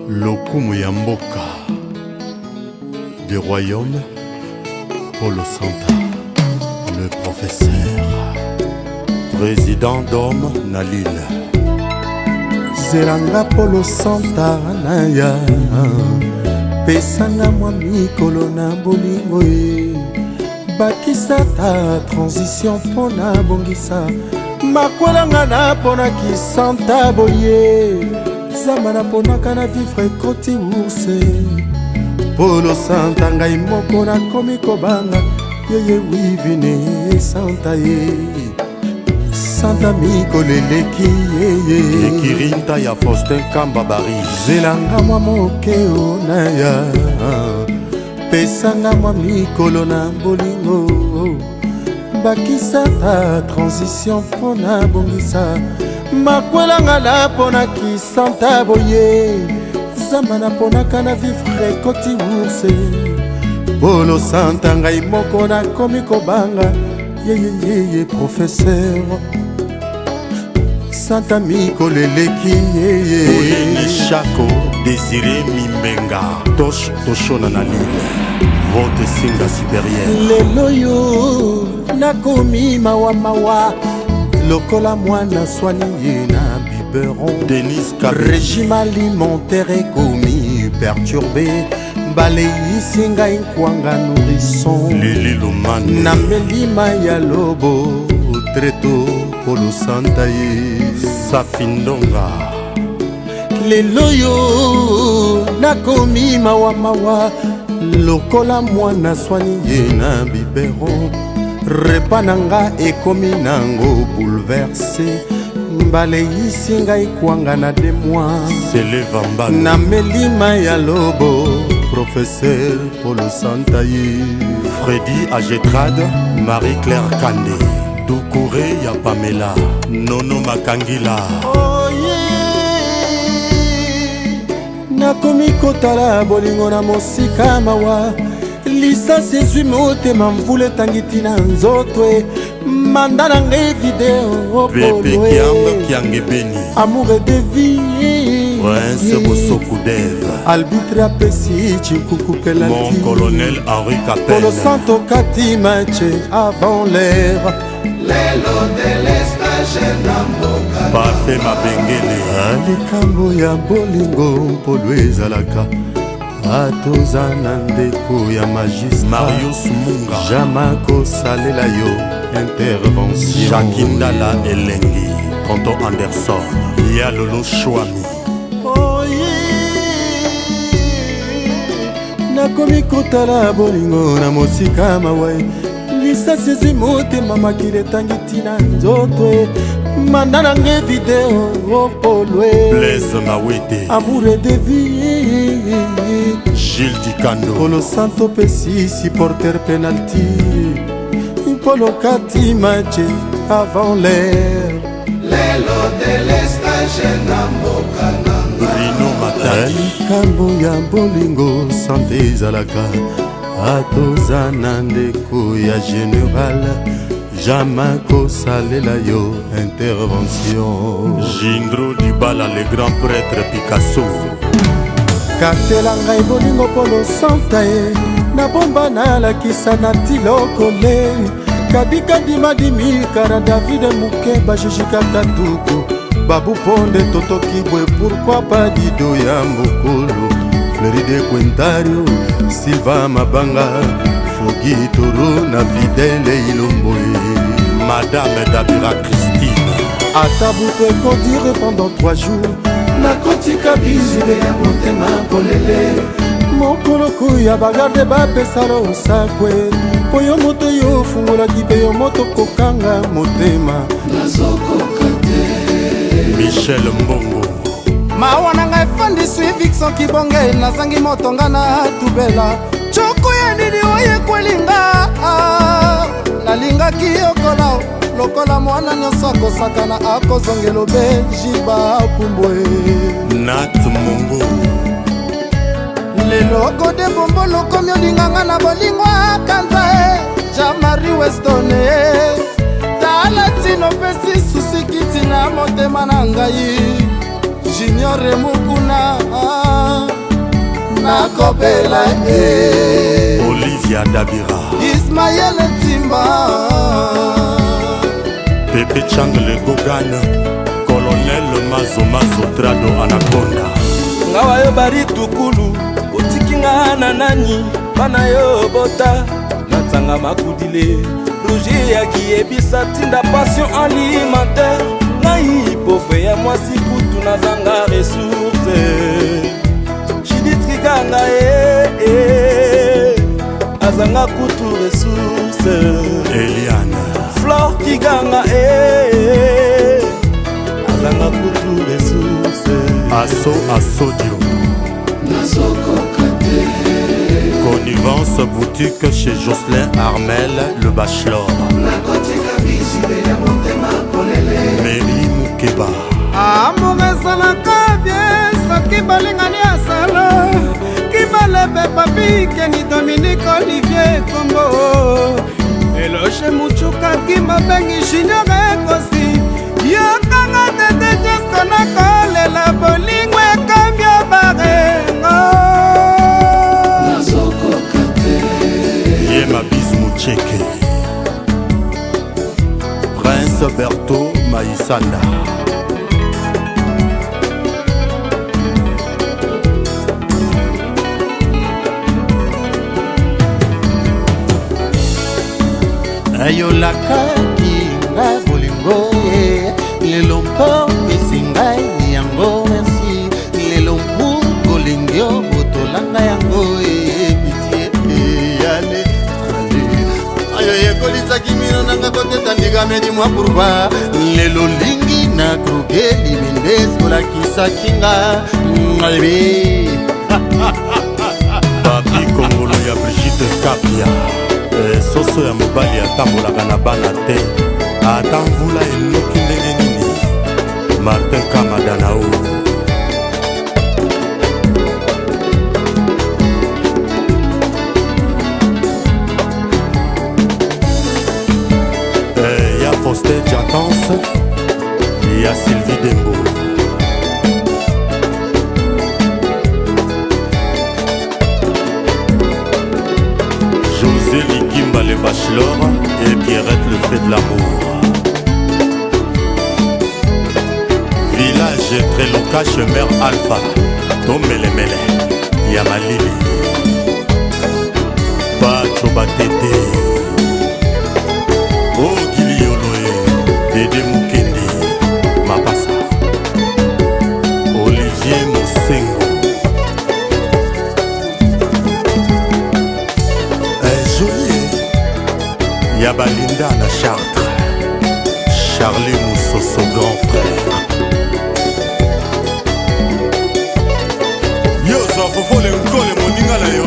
Lokumu ya mboka du royaume, Polo Santa, le professeur, président d'homme na l'île. Zelanga Polo Santa naya pesanga mwa mikolo na bolingo ye bakisa ta transition mpona bongisa makwelanga na mpona kisanta boye zamba na mponaka na vivre koti urse Polo Santa ngai moko nakomi kobanga yeye wivine santa ye Santa mikoleleki yeye Ekirinta ya Faustin Kamba Bari. Zelanga mwa mokeo naya pesanga mwa mikolo na bolingo bakisa ta transition mpona bongisa makwelanga na mpona kisanta boye zamba na mponaka na vivre koti urse Polo Santa ngai moko nakomi kobanga yeye professeur Santa mikoleleki yeye Olene Chako Désiré Mimbenga Toshona na l'île. Vote singa supérieur. lelo yo nakomi mawa lokola mwana swani ye na biberon Denis Kabé. régime alimentaire ekomi perturbé baleisi ngai nkwanga nourrisson Lili Lumane na melima ya lobo treto Polo Santa ye Safindonga. lelo yo nakomi mawa lokola mwana swani ye na biberon repa na nga ekomi nango bouleversé baleisi ngai kwanga na 2 mois Seleva Mbano na melima ya lobo professeur Polo Santa ye Freddy Agetrad Marie-Claire Kande Doukouré ya Pamela Nono Makangila nakomi kotala bolingo na mosika mawa lisasi ezwi motema mvula etangi tina nzoto manda na ngai video Pepe Kianga Kiangebeni amour de vie Prince Bosoku Dev albitre apesi chikukupela Mon colonel Henri Polo Capel Santo kati matche avant l'air lelo de l'estage na mboka Parfait Mabengele likambo ya bolingo mpolo ezalaka atoza na ndeko ya magistrat Marius Munga jama kosalela yo intervention Shakindala Elengi Tonton Anderson Ya Lolo Chouami nakomi kotala bolingo na mosika mawai lisasi ezwi motema makili etangi tina nzoto manda na ngai video opolwe Blaise Mawete amour de vie Gilles Dikando Polo Santo pesi supporter penalty Polo kati matche avant l'air lelo de l'estage na mboka na Bruno Matadi likambo ya bolingo sante ezalaka atoza na ndeko ya général jama kosalela yo intervention Jindro Dibala le grand prêtre Picasso katela ngai bolingo Polo Santa ye nabomba nalakisa na tilokole kadikadimadimika na David Mukeba Jijika Katuku Babu Ponde Totoki Bwe pourquoi pas Dido ya Mokolo Floride Quentario Silva Mabanga Fogi Toro na Fidele Ilomboe Madame Dabira Christine Atabuto ekodire pendant 3 jours nakotika bizile ya motema polele mokolo ya bagarde bapesala osakwe po yo moto yo ofungolaki mpe yo moto kokanga motema nazokoka te Michel Mbongo mawa na ngai efandisi Vixon Kibonge nazangi motonga na tubela coko ya nini oyekwelinga nalingaki yokola lokola mwana nyonso akosakana akozongela obejiba pumbwe Nat Mungu lelo kode bombo lokomi olinganga na bolingo akanza Jean-Marie Weston tala tino pesi susi kiti na motema na ngai junior mukuna nakobela e Olivia Dabira, Ismaël Timba, Pepe Chang le Gogane, Colonel Mazo Mazo Trado Anaconda. Ngawa yo bari tukulu otikinga na nani bana yo bota natsanga makudile Roger yaki ebisa tinda passion alimentaire ngai pofe ya mwasi kutu nazanga ressource chiditrikanga azanga kutu ressource Eliane Flor kiganga azanga kutu ressource Asodio Connivence boutique chez Jocelyn Armel le Bachelor Mary Moukeba amour esalaka bien soki balingani asala kibalebe papi keni Dominique Olivier Kombo Eloge Muchuka kimabengi junior ekosi yokanga tete jesko nakolela bolingo ekambia barengo Yema Bismoucheke Prince Berto Maïsanda ayolakaki nga bolingo lelo mpo esingai yango merci lelo mpo kolingi obotolanga yango pitie yale ayo yekolisaki mino nanga koteta ndikamedi mwa pourkui lelo lingi na krokeli mendes kolakisaki nga ebe Papi Kongolo ya Brigitte Kapia soso ya mobali atambolaka na bana te ata mvula enoki ndenge nini Martin Kamadanao ya Foster Jatance ya Sylvie Dembo José Likimba le Bachelor et Pierrette le fait de l'amour. Village très local, mère Alpha, Tomelemele, Yamalili, Pacho Batete, Ogilioloe, Dede Mukendi, Mapasa, Olivier Mosengo. Yabalinda na Chartres, Charlie Moussoso grand frère. Yo, ça faut les nkole moninga na yo.